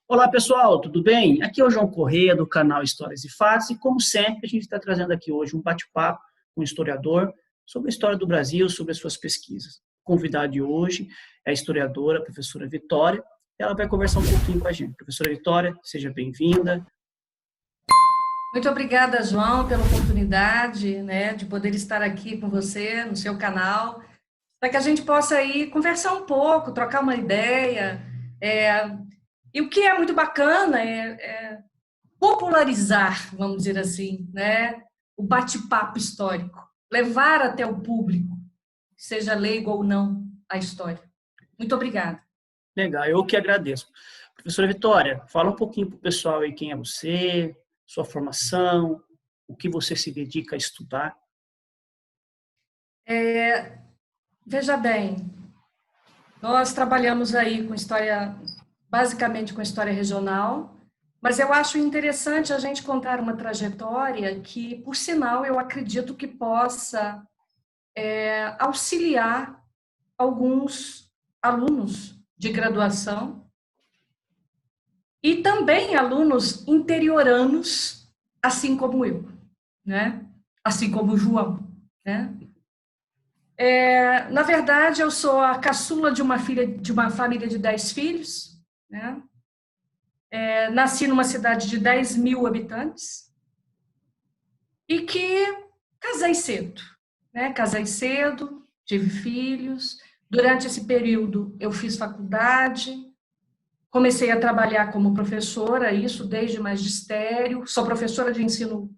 Olá pessoal, tudo bem? Aqui é o João Corrêa do canal Histórias e Fatos e como sempre a gente está trazendo aqui hoje um bate-papo com um historiador sobre a história do Brasil, sobre as suas pesquisas. O convidado de hoje é a historiadora, a professora Vitória. Ela vai conversar um pouquinho com a gente. Professora Vitória, seja bem-vinda. Muito obrigada, João, pela oportunidade, né, de poder estar aqui com você no seu canal, para que a gente possa aí conversar um pouco, trocar uma ideia. E o que é muito bacana é popularizar, vamos dizer assim, né, o bate-papo histórico, levar até o público, seja leigo ou não, a história. Muito obrigada. Legal, eu que agradeço. Professora Vitória, fala um pouquinho para o pessoal aí quem é você, sua formação, o que você se dedica a estudar. Veja bem, nós trabalhamos aí com história, basicamente com história regional, mas eu acho interessante a gente contar uma trajetória que, por sinal, eu acredito que possa auxiliar alguns alunos de graduação e também alunos interioranos, assim como eu, né? Assim como o João, né? Na verdade, eu sou a caçula de uma filha de uma família de 10 filhos, né? Nasci numa cidade de 10.000 habitantes e que casei cedo, né? Casei cedo, tive filhos. Durante esse período, eu fiz faculdade, comecei a trabalhar como professora, isso desde magistério. Sou professora de ensino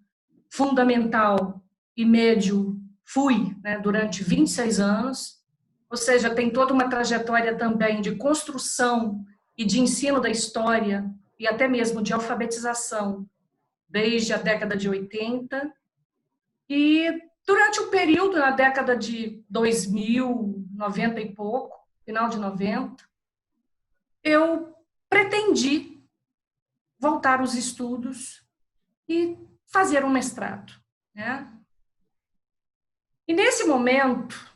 fundamental e médio, fui, né, durante 26 anos. Ou seja, tem toda uma trajetória também de construção e de ensino da história e até mesmo de alfabetização desde a década de 80. E durante o período, na década de 2000, 90 e pouco, final de 90, eu pretendi voltar aos estudos e fazer um mestrado, né? E nesse momento,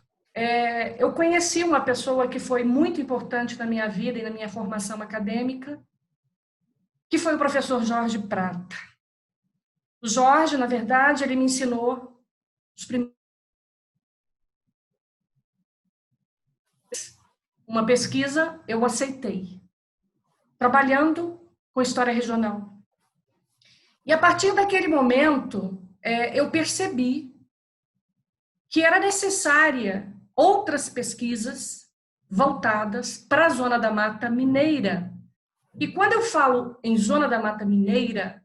eu conheci uma pessoa que foi muito importante na minha vida e na minha formação acadêmica, que foi o professor Jorge Prata. O Jorge, na verdade, ele me ensinou os primeiros uma pesquisa, eu aceitei, trabalhando com história regional. E a partir daquele momento, eu percebi que era necessária outras pesquisas voltadas para a Zona da Mata Mineira. E quando eu falo em Zona da Mata Mineira,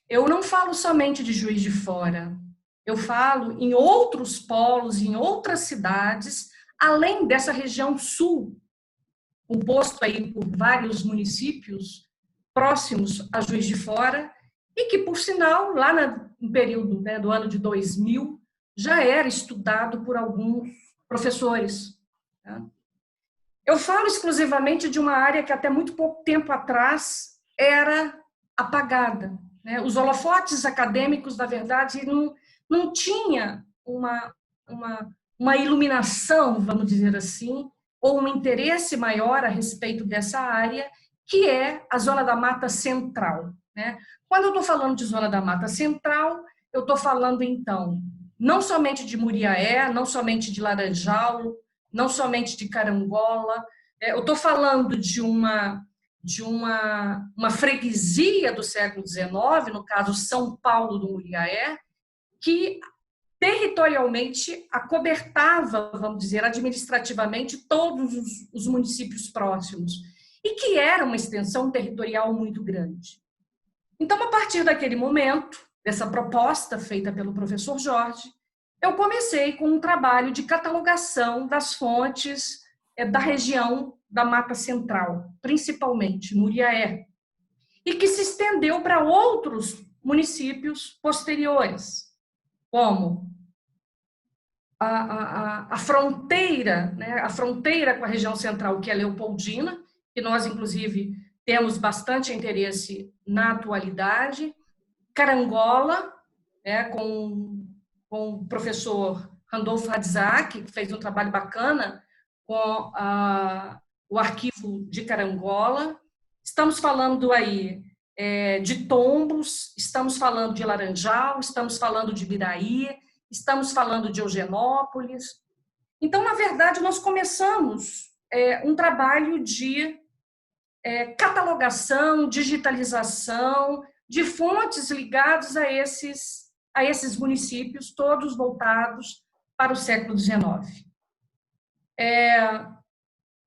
eu não falo somente de Juiz de Fora, eu falo em outros polos, em outras cidades, além dessa região sul, composto aí por vários municípios próximos a Juiz de Fora, e que, por sinal, lá no período, né, do ano de 2000, já era estudado por alguns professores. Tá? Eu falo exclusivamente de uma área que até muito pouco tempo atrás era apagada. Né? Os holofotes acadêmicos, na verdade, não tinha uma iluminação, vamos dizer assim, ou um interesse maior a respeito dessa área, que é a Zona da Mata Central. Né? Quando eu estou falando de Zona da Mata Central, eu estou falando, então, não somente de Muriaé, não somente de Laranjal, não somente de Carangola, eu estou falando de uma freguesia do século XIX, no caso São Paulo do Muriaé, que territorialmente acobertava, vamos dizer, administrativamente todos os municípios próximos e que era uma extensão territorial muito grande. Então, a partir daquele momento, dessa proposta feita pelo professor Jorge, eu comecei com um trabalho de catalogação das fontes da região da Mata Central, principalmente Muriaé, e que se estendeu para outros municípios posteriores, como a fronteira, né, a fronteira com a região central, que é Leopoldina, que nós, inclusive, temos bastante interesse na atualidade, Carangola, né, com o professor Randolfo Radzak, que fez um trabalho bacana com o arquivo de Carangola, Estamos falando aí de Tombos, estamos falando de Laranjal, estamos falando de Biraí, estamos falando de Eugenópolis. Então, na verdade, nós começamos um trabalho de catalogação, digitalização de fontes ligadas a esses municípios, todos voltados para o século XIX.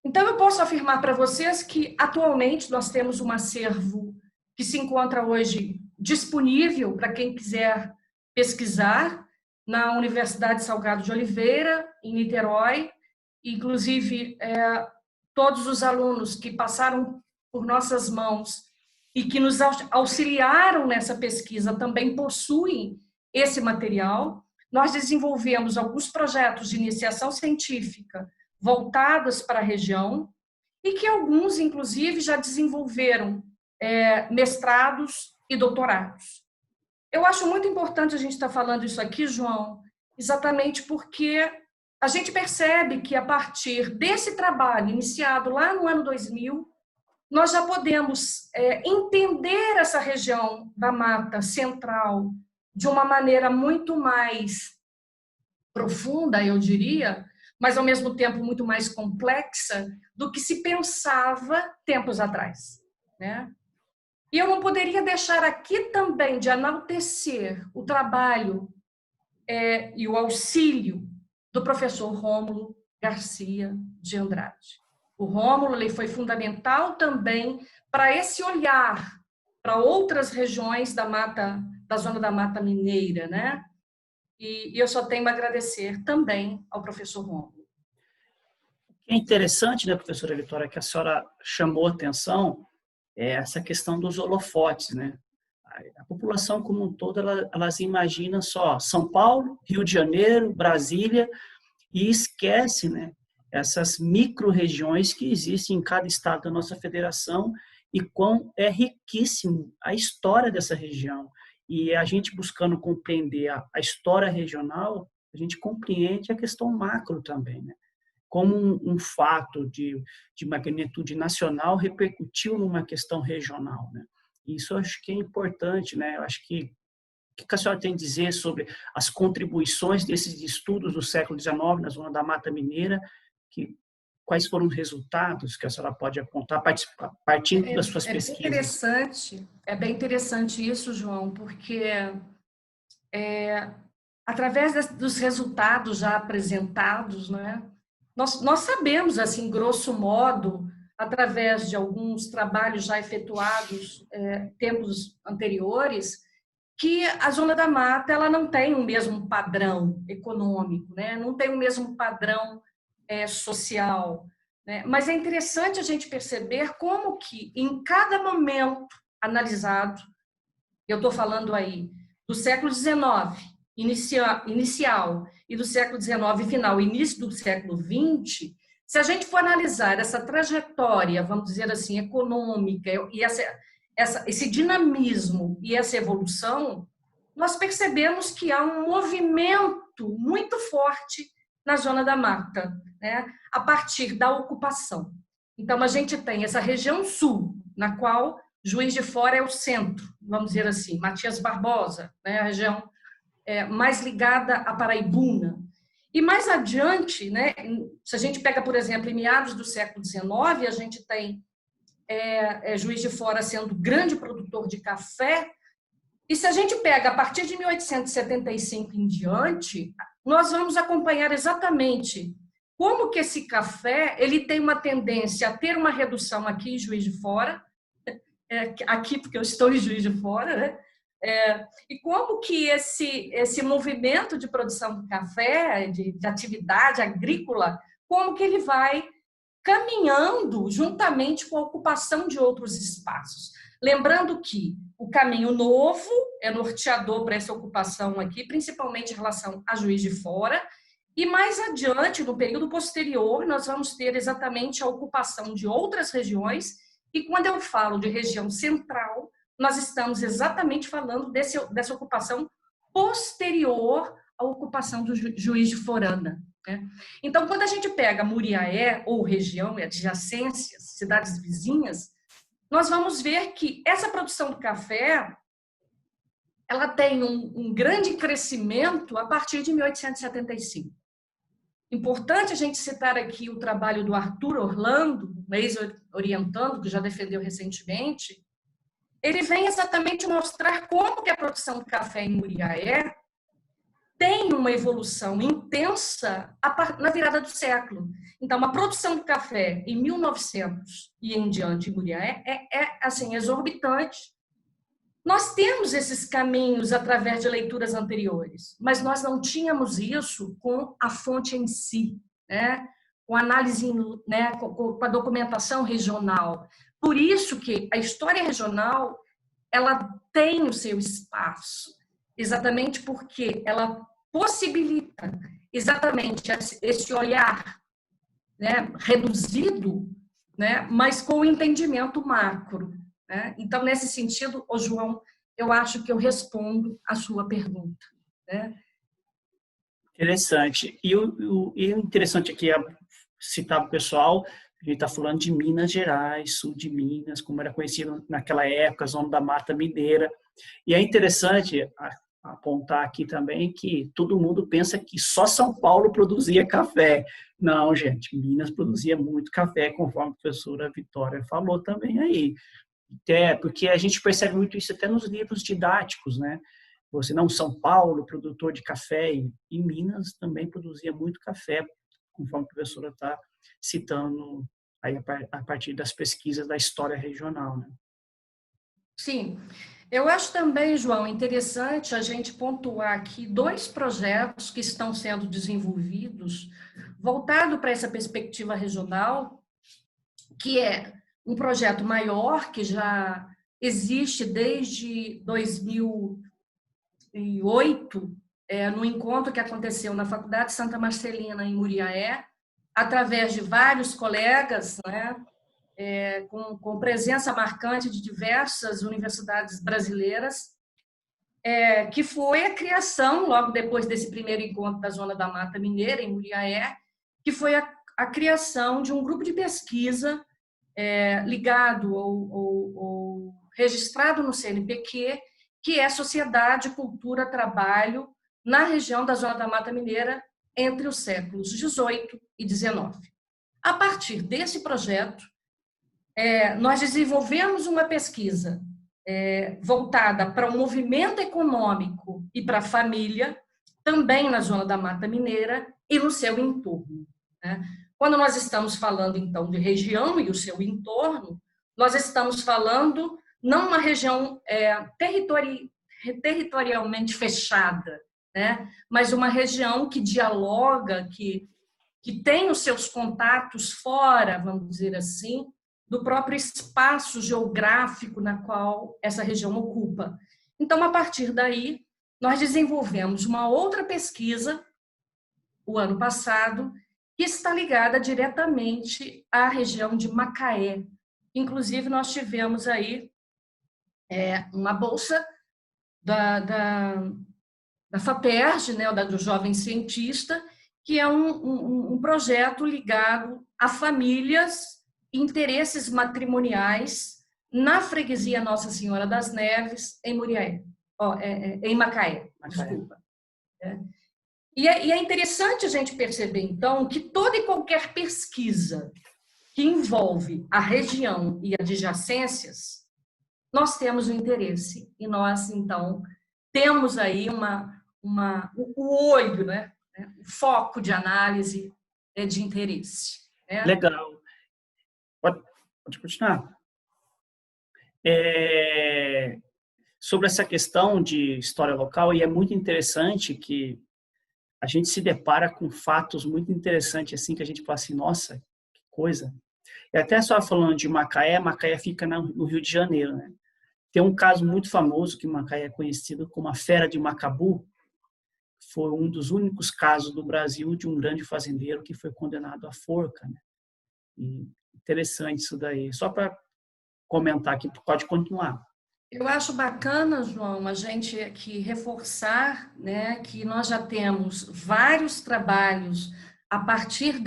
Então, eu posso afirmar para vocês que, atualmente, nós temos um acervo que se encontra hoje disponível para quem quiser pesquisar na Universidade Salgado de Oliveira, em Niterói. Inclusive, todos os alunos que passaram por nossas mãos e que nos auxiliaram nessa pesquisa também possuem esse material. Nós desenvolvemos alguns projetos de iniciação científica voltados para a região e que alguns, inclusive, já desenvolveram mestrados e doutorados. Eu acho muito importante a gente estar falando isso aqui, João, exatamente porque a gente percebe que, a partir desse trabalho iniciado lá no ano 2000, nós já podemos entender essa região da Mata Central de uma maneira muito mais profunda, eu diria, mas, ao mesmo tempo, muito mais complexa do que se pensava tempos atrás, né? E eu não poderia deixar aqui também de enaltecer o trabalho e o auxílio do professor Rômulo Garcia de Andrade. O Rômulo, ele foi fundamental também para esse olhar para outras regiões da zona da Mata Mineira, né? E eu só tenho a agradecer também ao professor Rômulo. É interessante, né, professora Vitória, que a senhora chamou a atenção essa questão dos holofotes, né? A população como um todo, elas imaginam só São Paulo, Rio de Janeiro, Brasília, e esquece, né, essas micro-regiões que existem em cada estado da nossa federação e quão é riquíssimo a história dessa região. E a gente buscando compreender a história regional, a gente compreende a questão macro também, né? Como um fato de magnitude nacional repercutiu numa questão regional, né? Isso eu acho que é importante, né? Eu acho que o que a senhora tem a dizer sobre as contribuições desses estudos do século XIX na zona da Mata Mineira, quais foram os resultados que a senhora pode apontar partindo das suas pesquisas? É bem interessante isso, João, porque através dos resultados já apresentados, né, nós sabemos, assim, grosso modo, através de alguns trabalhos já efetuados tempos anteriores, que a zona da mata ela não tem o mesmo padrão econômico, né? Não tem o mesmo padrão social, né? Mas é interessante a gente perceber como que, em cada momento analisado, eu estou falando aí do século XIX, inicial, e do século XIX final, início do século XX, se a gente for analisar essa trajetória, vamos dizer assim, econômica, e esse dinamismo e essa evolução, nós percebemos que há um movimento muito forte na zona da mata, né? A partir da ocupação. Então, a gente tem essa região sul, na qual Juiz de Fora é o centro, vamos dizer assim, Matias Barbosa, né? A região mais ligada à Paraibuna. E mais adiante, né? Se a gente pega, por exemplo, em meados do século XIX, a gente tem Juiz de Fora sendo grande produtor de café. E se a gente pega a partir de 1875 em diante, nós vamos acompanhar exatamente como que esse café ele tem uma tendência a ter uma redução aqui em Juiz de Fora, aqui porque eu estou em Juiz de Fora, né? E como que esse movimento de produção de café, de atividade agrícola, como que ele vai caminhando juntamente com a ocupação de outros espaços. Lembrando que o caminho novo é norteador para essa ocupação aqui, principalmente em relação a Juiz de Fora, e mais adiante, no período posterior, nós vamos ter exatamente a ocupação de outras regiões, e quando eu falo de região central, nós estamos exatamente falando dessa ocupação posterior à ocupação do Juiz de Forana. Né? Então, quando a gente pega Muriaé ou região e adjacências, cidades vizinhas, nós vamos ver que essa produção do café ela tem um grande crescimento a partir de 1875. Importante a gente citar aqui o trabalho do Arthur Orlando, um ex-orientando, que já defendeu recentemente. Ele vem exatamente mostrar como que a produção do café em Muriaé tem uma evolução intensa na virada do século. Então, a produção do café em 1900 e em diante em Muriaé assim, exorbitante. Nós temos esses caminhos através de leituras anteriores, mas nós não tínhamos isso com a fonte em si, né? Com análise, né? Com a documentação regional. Por isso que a história regional ela tem o seu espaço, exatamente porque ela possibilita exatamente esse olhar, né? Reduzido, né? Mas com o entendimento macro. Então, nesse sentido, ô João, eu acho que eu respondo a sua pergunta. Né? Interessante. E o interessante aqui é citar para o pessoal, a gente está falando de Minas Gerais, sul de Minas, como era conhecido naquela época, zona da Mata Mineira. E é interessante apontar aqui também que todo mundo pensa que só São Paulo produzia café. Não, gente, Minas produzia muito café, conforme a professora Vitória falou também aí. Até porque a gente percebe muito isso até nos livros didáticos, né? Você não, São Paulo, produtor de café, e Minas também produzia muito café, conforme a professora está citando aí a partir das pesquisas da história regional, né? Sim, eu acho também, João, interessante a gente pontuar aqui 2 projetos que estão sendo desenvolvidos voltado para essa perspectiva regional, que é um projeto maior, que já existe desde 2008, no encontro que aconteceu na Faculdade Santa Marcelina, em Muriaé, através de vários colegas, né, com presença marcante de diversas universidades brasileiras, que foi a criação, logo depois desse primeiro encontro da Zona da Mata Mineira, em Muriaé, que foi a criação de um grupo de pesquisa ligado ou registrado no CNPq, que é Sociedade, Cultura, Trabalho, na região da Zona da Mata Mineira, entre os séculos XVIII e XIX. A partir desse projeto, nós desenvolvemos uma pesquisa voltada para o movimento econômico e para a família, também na Zona da Mata Mineira e no seu entorno. Né? Quando nós estamos falando, então, de região e o seu entorno, nós estamos falando não uma região territorialmente fechada, né? Mas uma região que dialoga, que tem os seus contatos fora, vamos dizer assim, do próprio espaço geográfico na qual essa região ocupa. Então, a partir daí, nós desenvolvemos uma outra pesquisa, o ano passado, que está ligada diretamente à região de Macaé. Inclusive, nós tivemos aí uma bolsa da FAPERJ, né, do Jovem Cientista, que é um projeto ligado a famílias e interesses matrimoniais na freguesia Nossa Senhora das Neves, em Muriaé, em Macaé, desculpa. E é interessante a gente perceber, então, que toda e qualquer pesquisa que envolve a região e adjacências, nós temos um interesse. E nós, então, temos aí o olho, né? O foco de análise de interesse. Né? Legal. Pode continuar. Sobre essa questão de história local, e é muito interessante que a gente se depara com fatos muito interessantes, assim, que a gente fala assim, nossa, que coisa. E até só falando de Macaé, Macaé fica no Rio de Janeiro, né? Tem um caso muito famoso que Macaé é conhecido como a Fera de Macabu, foi um dos únicos casos do Brasil de um grande fazendeiro que foi condenado à forca, né? E interessante isso daí. Só para comentar aqui, pode continuar. Eu acho bacana, João, a gente aqui reforçar, né, que nós já temos vários trabalhos a partir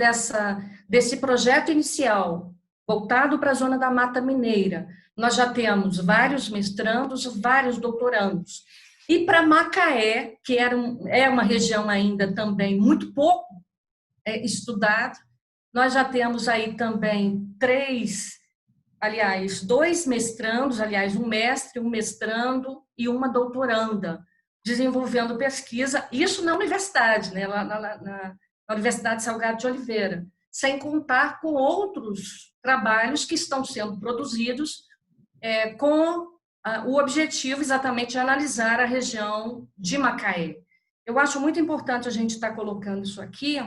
desse projeto inicial voltado para a zona da Mata Mineira. Nós já temos vários mestrandos, vários doutorandos. E para Macaé, que é uma região ainda também muito pouco estudada, nós já temos aí também dois mestrandos, um mestre, um mestrando e uma doutoranda, desenvolvendo pesquisa, isso na universidade, né, lá na Universidade Salgado de Oliveira, sem contar com outros trabalhos que estão sendo produzidos com o objetivo exatamente de analisar a região de Macaé. Eu acho muito importante a gente estar colocando isso aqui,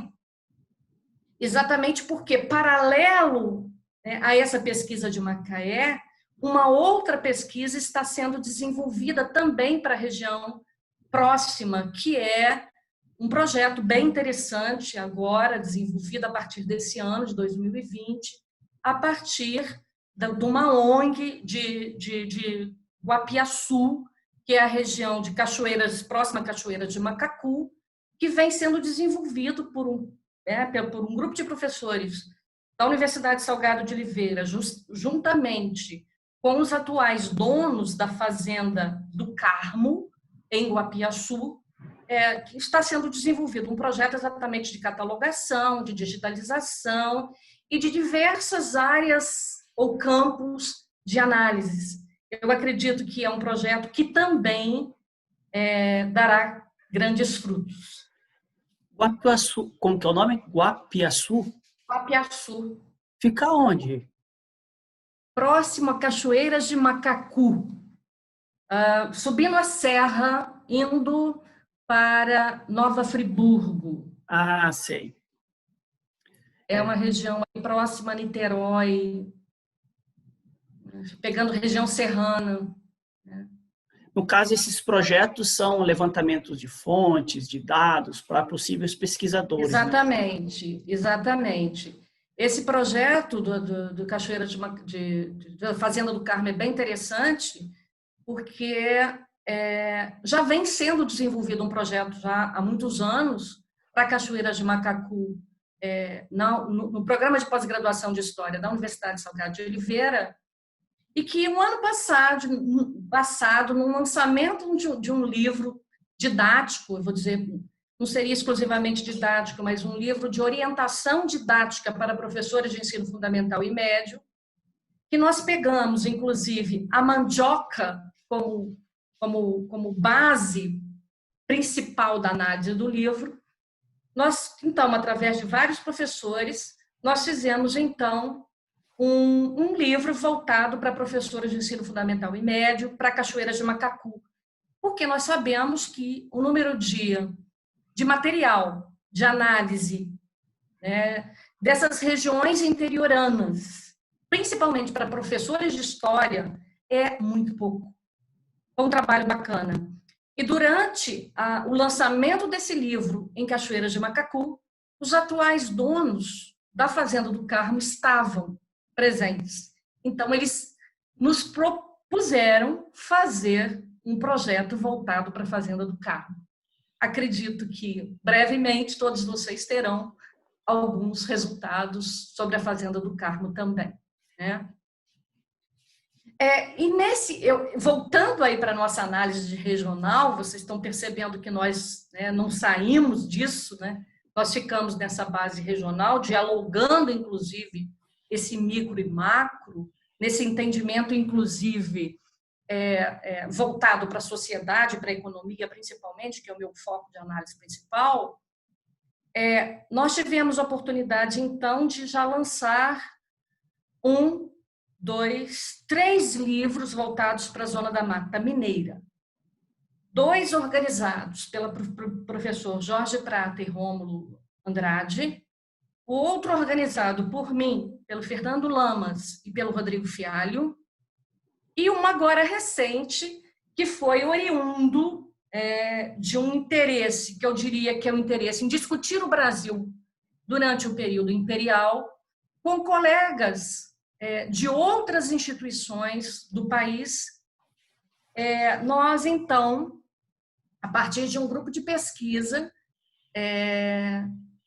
exatamente porque, paralelo a essa pesquisa de Macaé, uma outra pesquisa está sendo desenvolvida também para a região próxima, que é um projeto bem interessante agora, desenvolvido a partir desse ano, de 2020, a partir de uma ONG de Guapiaçu, que é a região de Cachoeiras, próxima à Cachoeira de Macacu, que vem sendo desenvolvido por um grupo de professores da Universidade Salgado de Oliveira, juntamente com os atuais donos da Fazenda do Carmo, em Guapiaçu, que está sendo desenvolvido um projeto exatamente de catalogação, de digitalização e de diversas áreas ou campos de análises. Eu acredito que é um projeto que também dará grandes frutos. Guapiaçu, como que é o nome? Guapiaçu? Guapiaçu. Fica onde? Próximo a Cachoeiras de Macacu. Subindo a serra, indo para Nova Friburgo. Ah, sei. É uma região próxima a Niterói, pegando região serrana. No caso, esses projetos são levantamentos de fontes, de dados para possíveis pesquisadores. Exatamente, né? Exatamente. Esse projeto do Cachoeira da Fazenda do Carmo é bem interessante, porque já vem sendo desenvolvido um projeto já há muitos anos para a Cachoeira de Macacu, no programa de pós-graduação de História da Universidade Salgado de Oliveira, e que no ano passado, no lançamento de um livro didático, eu vou dizer, não seria exclusivamente didático, mas um livro de orientação didática para professores de ensino fundamental e médio, que nós pegamos, inclusive, a mandioca como base principal da análise do livro. Nós, então, através de vários professores, nós fizemos, então, um livro voltado para professores de ensino fundamental e médio, para Cachoeiras de Macacu, porque nós sabemos que o número de material, de análise, dessas regiões interioranas, principalmente para professores de história, é muito pouco. Foi um trabalho bacana. E durante o lançamento desse livro em Cachoeiras de Macacu, os atuais donos da Fazenda do Carmo estavam presentes. Então, eles nos propuseram fazer um projeto voltado para a Fazenda do Carmo. Acredito que, brevemente, todos vocês terão alguns resultados sobre a Fazenda do Carmo também, né? Voltando aí para a nossa análise de regional, vocês estão percebendo que nós não saímos disso, né? Nós ficamos nessa base regional, dialogando, inclusive, esse micro e macro, nesse entendimento, inclusive, voltado para a sociedade, para a economia, principalmente, que é o meu foco de análise principal. Nós tivemos a oportunidade, então, de já lançar 3 livros voltados para a Zona da Mata Mineira. 2 organizados pelo professor Jorge Prata e Rômulo Andrade, o outro organizado por mim, pelo Fernando Lamas e pelo Rodrigo Fialho, e uma agora recente, que foi oriundo de um interesse, que eu diria que é um interesse em discutir o Brasil durante o período imperial, com colegas de outras instituições do país. Nós, então, a partir de um grupo de pesquisa,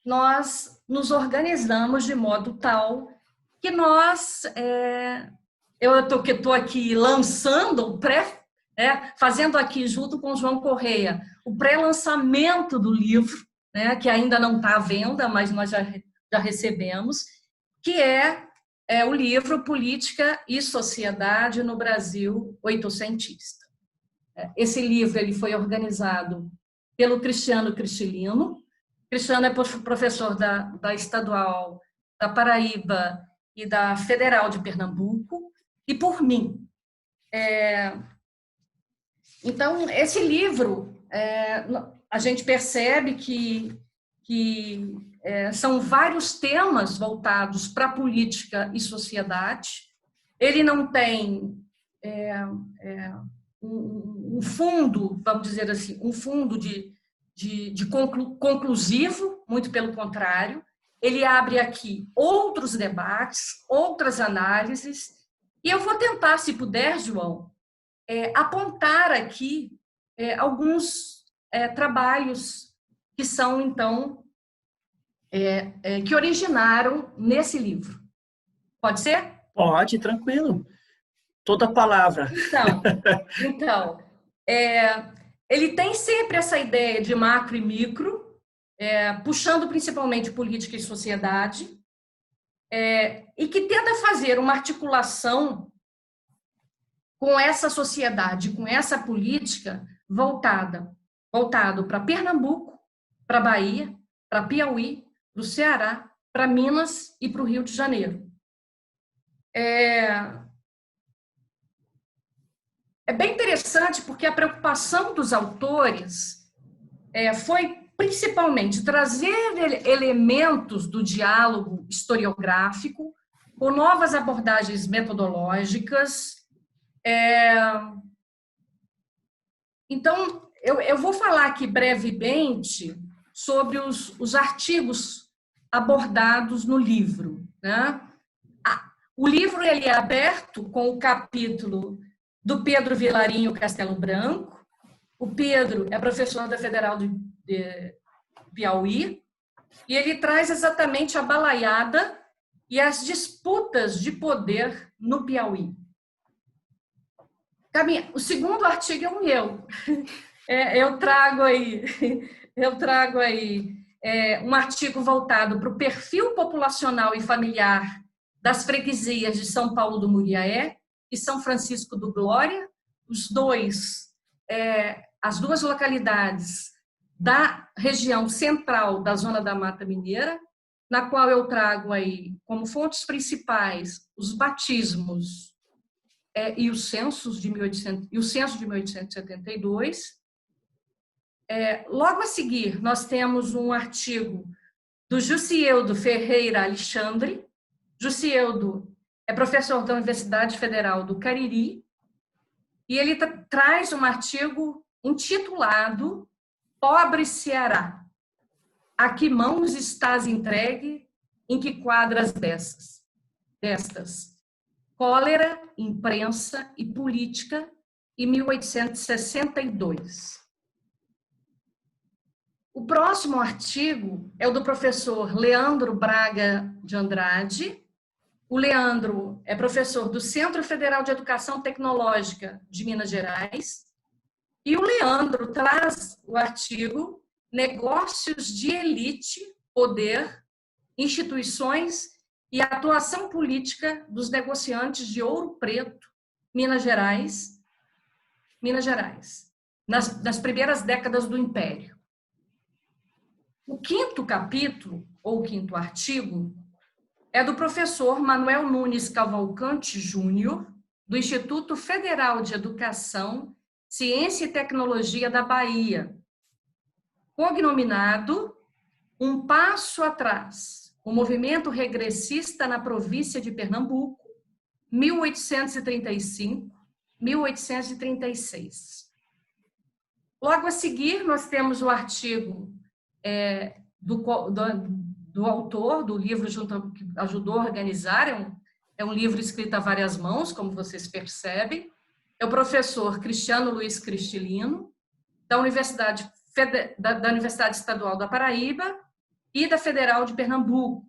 nós nos organizamos de modo tal que nós, eu estou aqui lançando o fazendo aqui junto com o João Correia o pré-lançamento do livro, né, que ainda não está à venda, mas nós já recebemos, que é o livro Política e Sociedade no Brasil Oitocentista. Esse livro ele foi organizado pelo Cristiano Cristilino. Cristiano é professor da Estadual da Paraíba e da Federal de Pernambuco, e por mim. Então, esse livro, a gente percebe que são vários temas voltados para a política e sociedade. Ele não tem um fundo, vamos dizer assim, um fundo conclusivo, muito pelo contrário. Ele abre aqui outros debates, outras análises, e eu vou tentar, se puder, João, apontar aqui alguns trabalhos que são, então, que originaram nesse livro. Pode ser? Pode, tranquilo. Toda palavra. Então ele tem sempre essa ideia de macro e micro, puxando principalmente política e sociedade, e que tenta fazer uma articulação com essa sociedade, com essa política voltado para Pernambuco, para Bahia, para Piauí, para o Ceará, para Minas e para o Rio de Janeiro. É bem interessante porque a preocupação dos autores foi principalmente trazer elementos do diálogo historiográfico com novas abordagens metodológicas. Então, eu vou falar aqui brevemente sobre os artigos abordados no livro, né? O livro ele é aberto com o capítulo do Pedro Vilarinho Castelo Branco. O Pedro é professor da Federal de Piauí e ele traz exatamente a balaiada e as disputas de poder no Piauí. O segundo artigo é o meu. Eu trago aí um artigo voltado para o perfil populacional e familiar das freguesias de São Paulo do Muriaé e São Francisco do Glória, as duas localidades da região central da Zona da Mata Mineira, na qual eu trago aí como fontes principais os batismos e o censo de 1872. Logo a seguir, nós temos um artigo do Jussieldo Ferreira Alexandre. Jussieldo é professor da Universidade Federal do Cariri e ele traz um artigo intitulado Pobre Ceará, a que mãos estás entregue, em que quadras destas? Cólera, imprensa e política, em 1862. O próximo artigo é o do professor Leandro Braga de Andrade. O Leandro é professor do Centro Federal de Educação Tecnológica de Minas Gerais. E o Leandro traz o artigo Negócios de Elite, Poder, Instituições e Atuação Política dos Negociantes de Ouro Preto, Minas Gerais, nas primeiras décadas do Império. O quinto capítulo, ou quinto artigo, é do professor Manuel Nunes Cavalcante Júnior, do Instituto Federal de Educação, Ciência e Tecnologia da Bahia, cognominado Um Passo Atrás, o movimento regressista na província de Pernambuco, 1835-1836. Logo a seguir, nós temos o artigo do autor do livro que ajudou a organizar, é um livro escrito a várias mãos, como vocês percebem. É o professor Cristiano Luiz Cristilino, da Universidade Estadual da Paraíba e da Federal de Pernambuco.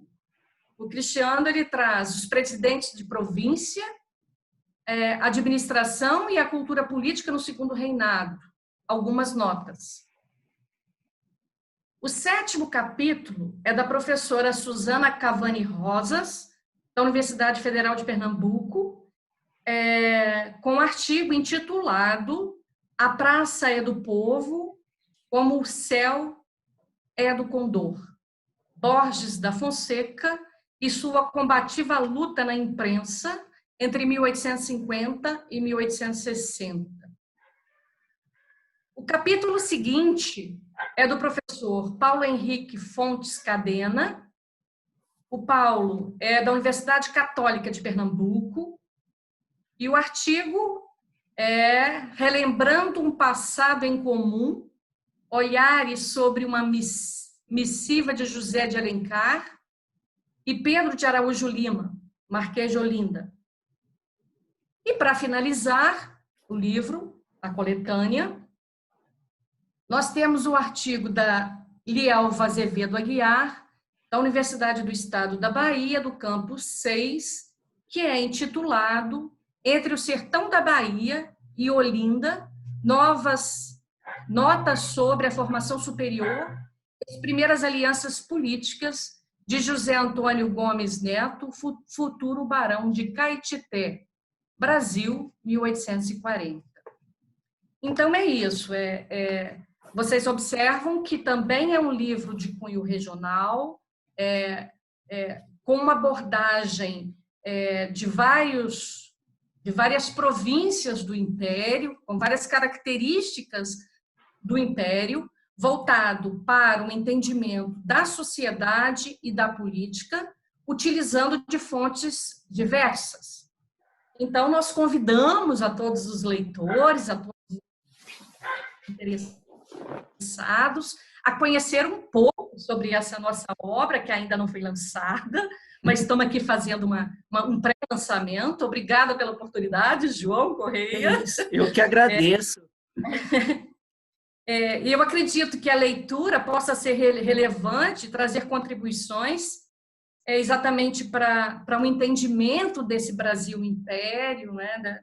O Cristiano, ele traz os presidentes de província, administração e a cultura política no segundo reinado. Algumas notas. O 7º capítulo é da professora Suzana Cavani Rosas, da Universidade Federal de Pernambuco, com um artigo intitulado A Praça é do Povo, como o céu é do Condor. Borges da Fonseca e sua combativa luta na imprensa entre 1850 e 1860. O capítulo seguinte é do professor Paulo Henrique Fontes Cadena. O Paulo é da Universidade Católica de Pernambuco e o artigo é Relembrando um Passado em Comum, olhares sobre uma missiva de José de Alencar e Pedro de Araújo Lima, Marquês de Olinda. E, para finalizar o livro, a coletânea, nós temos o artigo da Lielva Azevedo Aguiar, da Universidade do Estado da Bahia, do campus 6, que é intitulado Entre o Sertão da Bahia e Olinda, notas sobre a formação superior e as primeiras alianças políticas de José Antônio Gomes Neto, futuro barão de Caetité, Brasil, 1840. Então, é isso. Vocês observam que também é um livro de cunho regional, com uma abordagem de várias províncias do Império, com várias características do Império, voltado para o entendimento da sociedade e da política, utilizando de fontes diversas. Então, nós convidamos a todos os leitores, a todos os interessados, a conhecer um pouco sobre essa nossa obra, que ainda não foi lançada, mas estamos aqui fazendo um pré-lançamento. Obrigada pela oportunidade, João Correia. Eu que agradeço. E eu acredito que a leitura possa ser relevante, trazer contribuições exatamente para um entendimento desse Brasil Império, né,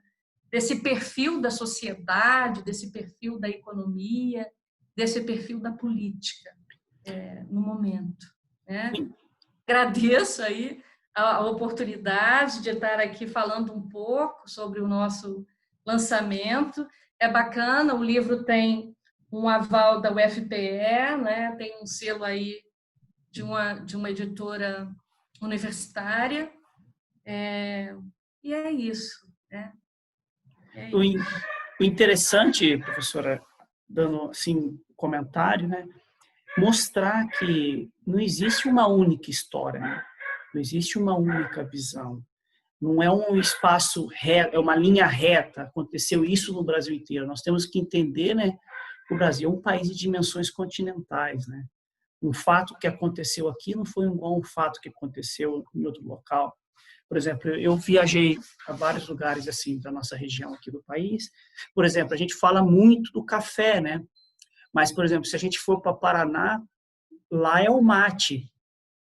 desse perfil da sociedade, desse perfil da economia, desse perfil da política no momento. Né? Agradeço aí a oportunidade de estar aqui falando um pouco sobre o nosso lançamento. É bacana, o livro tem um aval da UFPE, né? Tem um selo aí de uma editora universitária, e é isso. Né? O interessante, professora, dando assim comentário, né? Mostrar que não existe uma única história, né? Não existe uma única visão. Não é um espaço reto, é uma linha reta. Aconteceu isso no Brasil inteiro. Nós temos que entender, né? O Brasil é um país de dimensões continentais, né? Um fato que aconteceu aqui não foi igual um fato que aconteceu em outro local. Por exemplo, eu viajei a vários lugares assim da nossa região aqui do país. Por exemplo, a gente fala muito do café, né? Mas, por exemplo, se a gente for para Paraná, lá é o mate.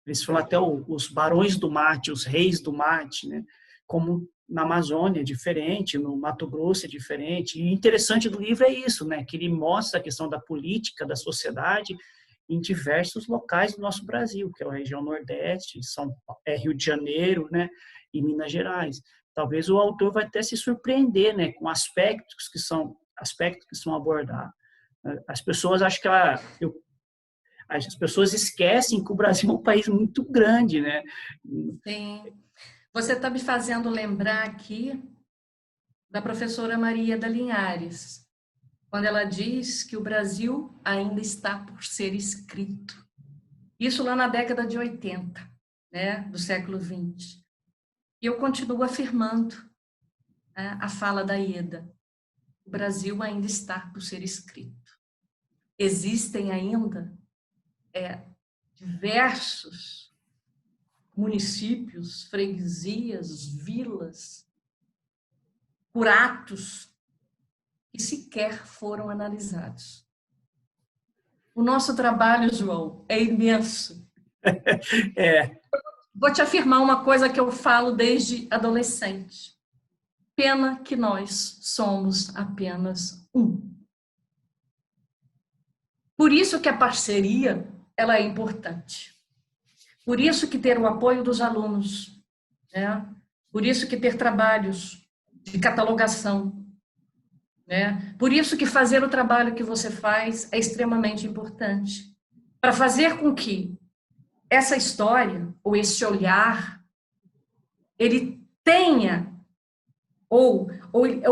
Eles falam até os barões do mate, os reis do mate, né? Como na Amazônia é diferente, no Mato Grosso é diferente. E o interessante do livro é isso, né? Que ele mostra a questão da política, da sociedade em diversos locais do nosso Brasil, que é a região Nordeste, Rio de Janeiro, né? E Minas Gerais. Talvez o autor vai até se surpreender, né? Com aspectos que são abordados. As pessoas acham que as pessoas esquecem que o Brasil é um país muito grande, né? Sim. Você está me fazendo lembrar aqui da professora Maria da Linhares, quando ela diz que o Brasil ainda está por ser escrito. Isso lá na década de 80, né, do século 20. E eu continuo afirmando, né, a fala da Ieda. O Brasil ainda está por ser escrito. Existem ainda diversos municípios, freguesias, vilas, curatos, que sequer foram analisados. O nosso trabalho, João, é imenso. Vou te afirmar uma coisa que eu falo desde adolescente. Pena que nós somos apenas um. Por isso que a parceria, ela é importante. Por isso que ter o apoio dos alunos, né? Por isso que ter trabalhos de catalogação, né? Por isso que fazer o trabalho que você faz é extremamente importante. Para fazer com que essa história, ou esse olhar, ele tenha, ou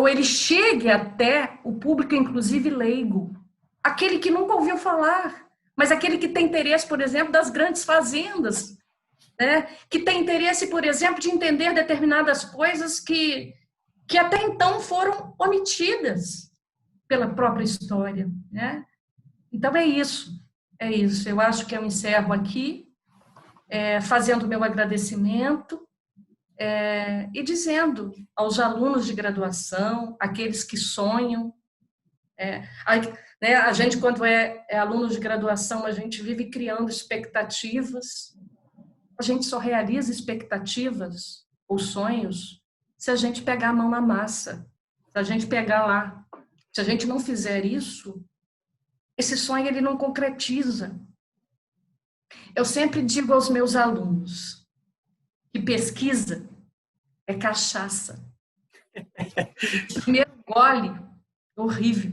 ele chegue até o público, inclusive leigo, aquele que nunca ouviu falar, mas aquele que tem interesse, por exemplo, das grandes fazendas, né? Que tem interesse, por exemplo, de entender determinadas coisas que até então foram omitidas pela própria história, né? Então é isso. Eu acho que eu encerro aqui, fazendo meu agradecimento e dizendo aos alunos de graduação, aqueles que sonham, a gente, quando é aluno de graduação, a gente vive criando expectativas. A gente só realiza expectativas ou sonhos se a gente pegar a mão na massa, se a gente pegar lá. Se a gente não fizer isso, esse sonho ele não concretiza. Eu sempre digo aos meus alunos que pesquisa é cachaça. O primeiro gole é horrível,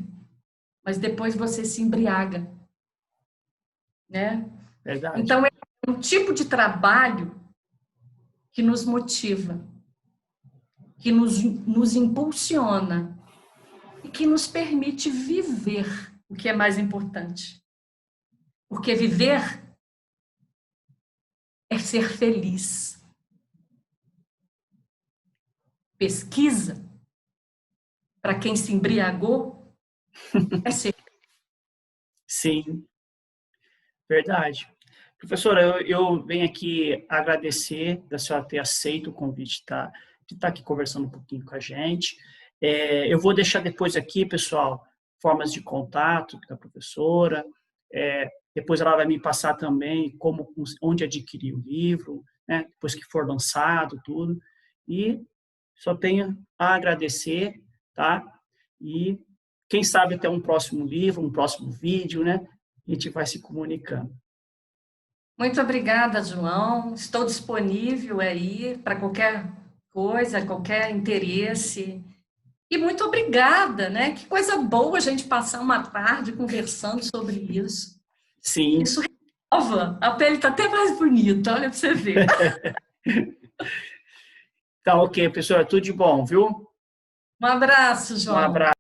mas depois você se embriaga, né? Verdade. Então é um tipo de trabalho que nos motiva, que nos impulsiona e que nos permite viver o que é mais importante. Porque viver é ser feliz. Pesquisa, para quem se embriagou, é ser feliz. Sim, verdade. Professora, eu venho aqui agradecer da senhora ter aceito o convite de estar aqui conversando um pouquinho com a gente. Eu vou deixar depois aqui, pessoal, formas de contato da professora. Depois ela vai me passar também onde adquirir o livro, né, depois que for lançado, tudo. E só tenho a agradecer, tá? E quem sabe até um próximo livro, um próximo vídeo, né? A gente vai se comunicando. Muito obrigada, João. Estou disponível aí para qualquer coisa, qualquer interesse. E muito obrigada, né? Que coisa boa a gente passar uma tarde conversando sobre isso. Sim. Isso renova. A pele está até mais bonita, olha para você ver. Tá ok, pessoal. Tudo de bom, viu? Um abraço, João. Um abraço.